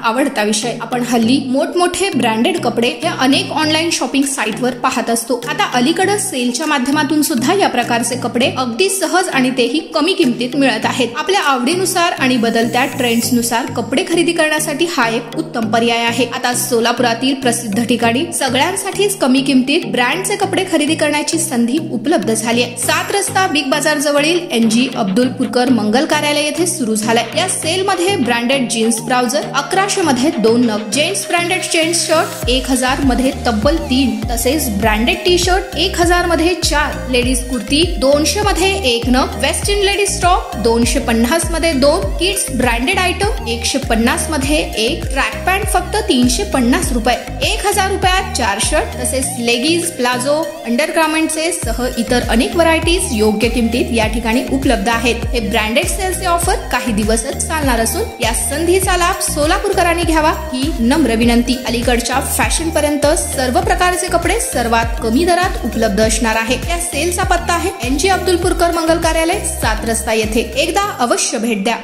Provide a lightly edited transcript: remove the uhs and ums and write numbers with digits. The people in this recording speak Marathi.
आवडता विषय। आपण हल्ली मोठमोठे ब्रँडेड कपडे हे अनेक ऑनलाईन शॉपिंग साईटवर पाहत असतो। आता अलीकडे सेलच्या माध्यमातून सुद्धा या प्रकारचे कपडे अगदी सहज आणि तेही कमी किमतीत मिळत आहेत। आपल्या आवडीनुसार आणि बदलत्या ट्रेंड्सनुसार कपडे खरेदी करण्यासाठी हा एक उत्तम पर्याय आहे। आता सोलापुरातील प्रसिद्ध ठिकाणी सगळ्यांसाठीच कमी किमतीत ब्रँडचे कपडे खरेदी करण्याची संधी उपलब्ध झाली आहे। 7 रस्ता बिग बाजार जवळील NG अब्दुलपूरकर मंगल कार्यालय येथे सुरू झालाय। या सेल मध्ये ब्रँडेड जीन्स ब्राउझर 1100 मध्ये 2 नग, जेंट्स ब्रँडेड जेंट्स शर्ट 1000 मध्ये तब्बल 3, तसेच ब्रँडेड टी शर्ट 1000 मध्ये 4, लेडीज कुर्ती 200 मध्ये 1 नग, वेस्टर्न लेडीज टॉप 250 मध्ये 2, किड्स ब्रँडेड आयटम 150 मध्ये 1, ट्रॅक पॅन्ट फक्त 350 रुपये, 1000 रुपयात 4 शर्ट, तसेच लेगिन्स, प्लाझो, अंडरगार्मेंटचे सह इतर अनेक व्हरायटीज योग्य किमतीत या ठिकाणी उपलब्ध आहेत। हे ब्रँडेड सेलचे ऑफर काही दिवसच चालणार असून या संधीचा लाभ सोलापूरकरांनी घ्यावा ही नम्र विनंती। अलीकडच्या फॅशन पर्यंत सर्व प्रकारचे कपडे सर्वात कमी दरात उपलब्ध असणार आहे। या सेलचा पत्ता आहे NG अब्दुलपूरकर मंगल कार्यालय 7 रस्ता येथे। एकदा अवश्य भेट द्या।